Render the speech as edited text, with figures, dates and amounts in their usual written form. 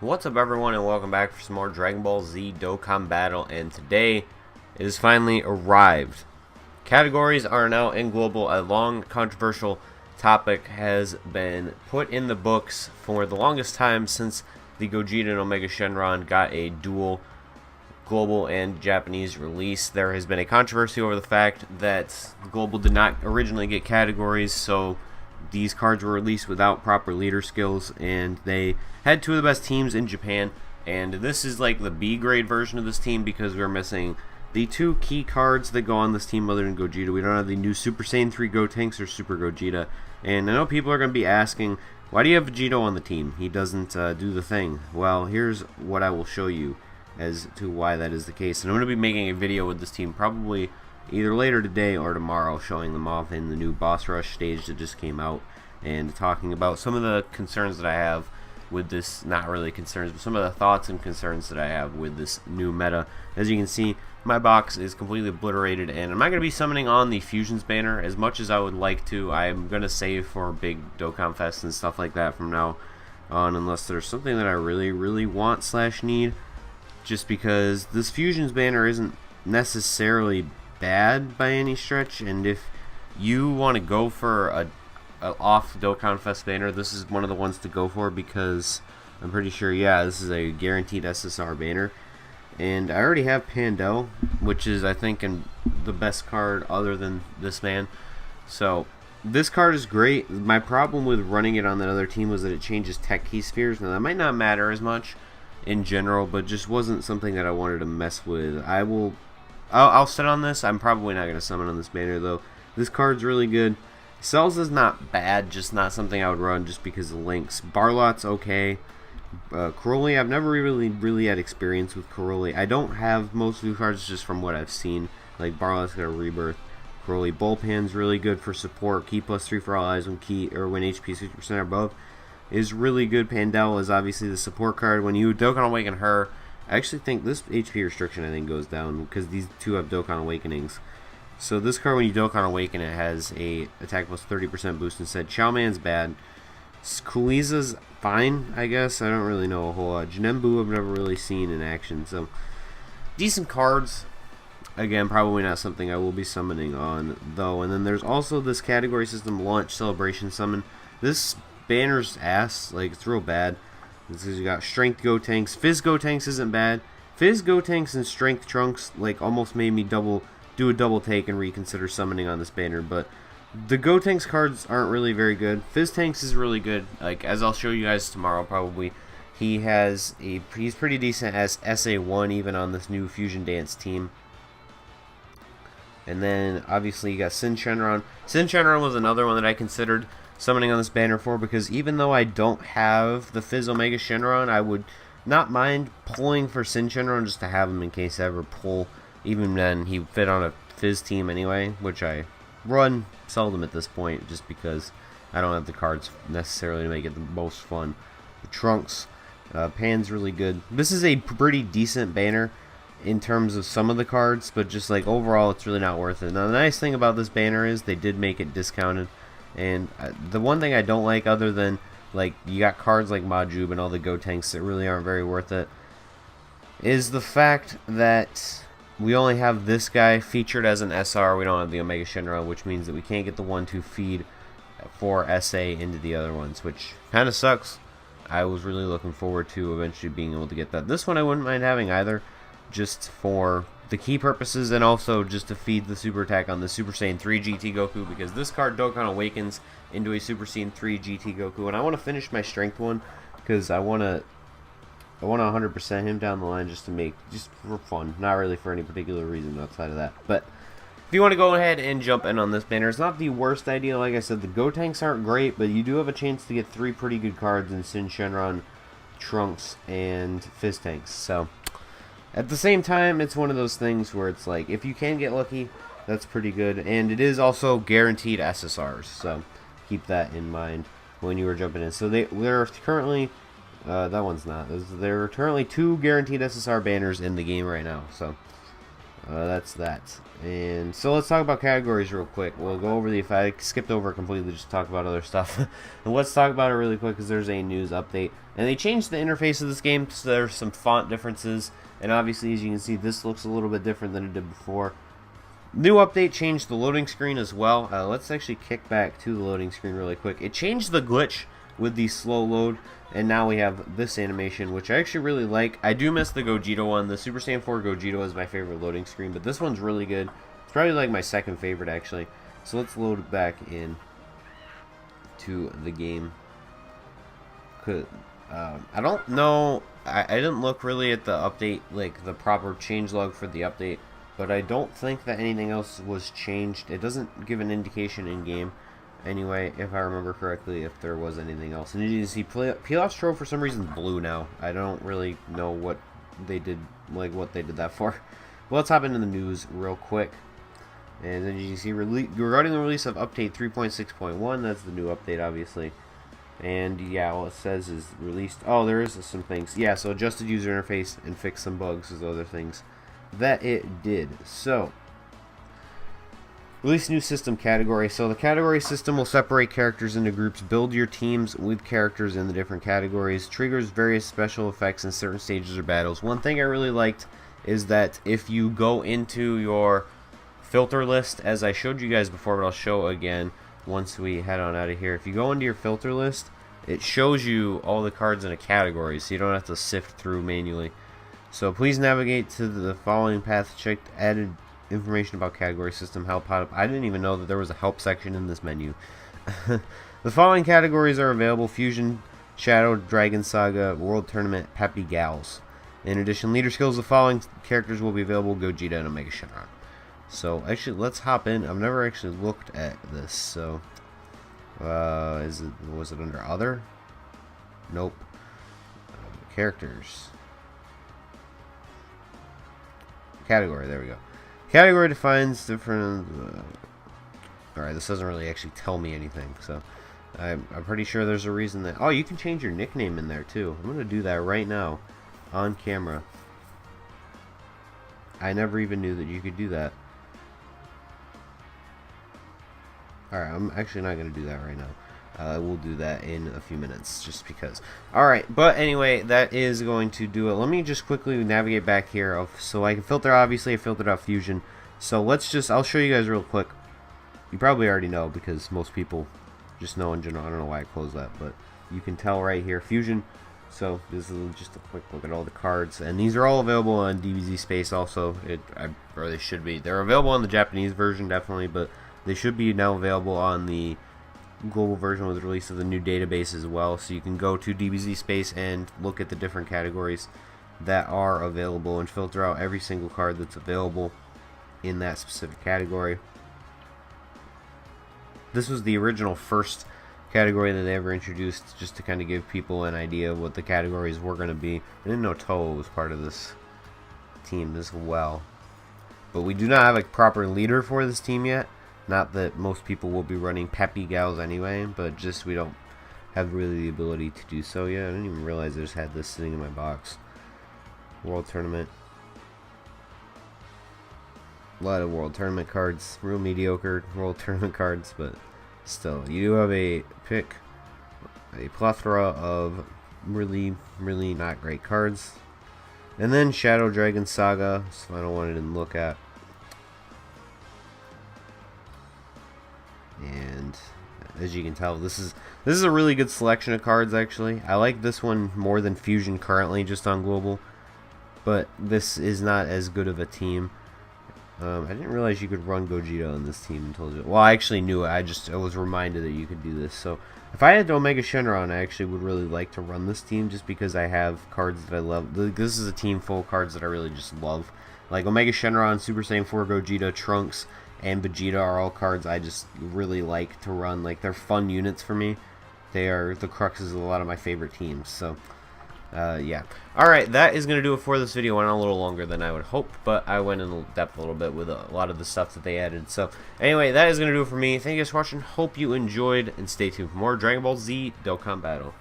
What's up everyone and welcome back for some more Dragon Ball Z Dokkan Battle, and today it has finally arrived. Categories are now in global. A long controversial topic has been put in the books for the longest time since the Gogeta and Omega Shenron got a dual global and Japanese release. There has been a controversy over the fact that global did not originally get categories, so these cards were released without proper leader skills, and they had two of the best teams in Japan. And this is like the B grade version of this team because we're missing the two key cards that go on this team other than Gogeta. We don't have the new Super Saiyan 3 Gotenks or Super Gogeta. And I know people are going to be asking, why do you have Vegito on the team? He doesn't do the thing. Well, here's what I will show you as to why that is the case. And I'm going to be making a video with this team probably either later today or tomorrow, showing them off in the new Boss Rush stage that just came out and talking about some of the concerns that I have with this, not really concerns, but some of the thoughts and concerns that I have with this new meta. As you can see, my box is completely obliterated, and I'm not going to be summoning on the Fusions banner as much as I would like to. I'm going to save for big Dokkan Fest and stuff like that from now on, unless there's something that I really want / need, just because this Fusions banner isn't necessarily bad by any stretch. And if you want to go for a off Dokkan Fest banner, this is one of the ones to go for, because I'm pretty sure, yeah, this is a guaranteed SSR banner. And I already have Pandel, which is, I think, the best card other than this man. So this card is great. My problem with running it on that other team was that it changes tech key spheres. Now that might not matter as much in general, but just wasn't something that I wanted to mess with. I'll sit on this. I'm probably not going to summon on this banner though. This card's really good. Cells is not bad, just not something I would run just because of links. Barlot's okay. Caroli, I've never really had experience with Caroli. I don't have most of the cards just from what I've seen. Like Barlot's got a rebirth. Caroli Bullpan's really good for support. Key +3 for all eyes when when HP 60% or above is really good. Pandel is obviously the support card. When you Dokkan Awaken her, I actually think this HP restriction goes down because these two have Dokkan Awakenings. So this card, when you Dokkan Awaken, it has a attack plus 30% boost instead. Xiaoman's bad. Kuliza's fine, I guess. I don't really know a whole lot. Janembu I've never really seen in action. So decent cards. Again, probably not something I will be summoning on though. And then there's also this category system launch celebration summon. This banner's ass. Like, it's real bad. This is, you got Strength Gotenks. Fizz Gotenks isn't bad. Fizz Gotenks and Strength Trunks like almost made me do a double take and reconsider summoning on this banner, but the Gotenks cards aren't really very good. Fizz Tanks is really good. Like, as I'll show you guys tomorrow probably, he's pretty decent as SA1 even on this new Fusion Dance team. And then obviously you got Sin Shenron. Sin Shenron was another one that I considered summoning on this banner for, because even though I don't have the Fizz Omega Shenron, I would not mind pulling for Sin Shenron just to have him in case I ever pull. Even then, he fit on a Fizz team anyway, which I run seldom at this point, just because I don't have the cards necessarily to make it the most fun. The Trunks, Pan's really good. This is a pretty decent banner in terms of some of the cards, but just like overall, it's really not worth it. Now, the nice thing about this banner is they did make it discounted, and the one thing I don't like, other than like you got cards like Majub and all the Gotenks that really aren't very worth it, is the fact that we only have this guy featured as an SR. We don't have the Omega Shenron, which means that we can't get the 1-2 feed for SA into the other ones, which kind of sucks. I was really looking forward to eventually being able to get that. This one I wouldn't mind having either, just for the key purposes, and also just to feed the super attack on the Super Saiyan 3 GT Goku, because this card Dokkan Awakens into a Super Saiyan 3 GT Goku, and I want to finish my strength one because I want to 100% him down the line just for fun, not really for any particular reason outside of that. But if you want to go ahead and jump in on this banner, it's not the worst idea. Like I said, the Gotenks aren't great, but you do have a chance to get 3 pretty good cards in Sin Shenron, Trunks, and Fizz Tanks. So at the same time, it's one of those things where it's like, if you can get lucky, that's pretty good. And it is also guaranteed SSRs, so keep that in mind when you were jumping in. So they're currently that one's not. There are currently 2 guaranteed SSR banners in the game right now. So That's that. And so let's talk about categories real quick. We'll go over if I skipped over completely, just talk about other stuff. And let's talk about it really quick because there's a news update. And they changed the interface of this game, so there's some font differences. And obviously, as you can see, this looks a little bit different than it did before. New update changed the loading screen as well. Let's actually kick back to the loading screen really quick. It changed the glitch with the slow load, and now we have this animation, which I actually really like. I do miss the Gogeta one. The Super Saiyan 4 Gogeta is my favorite loading screen, but this one's really good. It's probably like my second favorite, actually. So let's load it back in to the game. I don't know. I didn't look really at the update, like the proper changelog for the update, but I don't think that anything else was changed. It doesn't give an indication in game. Anyway, if I remember correctly, if there was anything else. And you can see Pilaf's Strobe for some reason blue now. I don't really know what they did, like what they did that for. Well, let's hop into the news real quick. And then you can see regarding the release of update 3.6.1, that's the new update, obviously. And yeah, all it says is released. Oh, there is some things. Yeah, so adjusted user interface and fixed some bugs is other things that it did. So release new system category. So the category system will separate characters into groups, build your teams with characters in the different categories, triggers various special effects in certain stages or battles. One thing I really liked is that if you go into your filter list, as I showed you guys before, but I'll show again once we head on out of here. If you go into your filter list, it shows you all the cards in a category, so you don't have to sift through manually. So please navigate to the following path. Check added information about category system help. I didn't even know that there was a help section in this menu. The following categories are available: Fusion, Shadow, Dragon Saga, World Tournament, Peppy Gals. In addition, leader skills, the following characters will be available: Gogeta and Omega Shenron. So actually, let's hop in. I've never actually looked at this. So was it under other? Nope. Characters. Category, there we go. Category defines different... Alright, this doesn't really actually tell me anything, so... I'm pretty sure there's a reason that... Oh, you can change your nickname in there, too. I'm going to do that right now, on camera. I never even knew that you could do that. Alright, I'm actually not going to do that right now. We'll do that in a few minutes, just because. Alright, but anyway, that is going to do it. Let me just quickly navigate back here. So I can filter, obviously I filtered out Fusion. So let's just, I'll show you guys real quick. You probably already know, because most people just know in general. I don't know why I closed that, but you can tell right here, Fusion. So this is just a quick look at all the cards. And these are all available on DBZ Space also. Or they should be. They're available on the Japanese version, definitely, but they should be now available on the global version with the release of the new database as well. So you can go to DBZ Space and look at the different categories that are available and filter out every single card that's available in that specific category. This was the original first category that they ever introduced, just to kind of give people an idea of what the categories were going to be. I didn't know Toho was part of this team as well. But we do not have a proper leader for this team yet. Not that most people will be running Peppy Gals anyway, but just we don't have really the ability to do so yet. I didn't even realize I just had this sitting in my box. World Tournament. A lot of World Tournament cards. Real mediocre World Tournament cards, but still. You do have a plethora of really, really not great cards. And then Shadow Dragon Saga. This final one I didn't look at. And as you can tell, this is a really good selection of cards, actually. I like this one more than Fusion currently, just on global. But this is not as good of a team. I didn't realize you could run Gogeta on this team until... Well, I actually knew it. I was reminded that you could do this. So if I had Omega Shenron, I actually would really like to run this team, just because I have cards that I love. This is a team full of cards that I really just love. Like Omega Shenron, Super Saiyan 4 Gogeta, Trunks, and Vegeta are all cards I just really like to run. Like, they're fun units for me. They are the cruxes of a lot of my favorite teams. So, yeah. Alright, that is going to do it for this video. It went on a little longer than I would hope, but I went in depth a little bit with a lot of the stuff that they added. So, anyway, that is going to do it for me. Thank you guys for watching. Hope you enjoyed, and stay tuned for more Dragon Ball Z Dokkan Battle.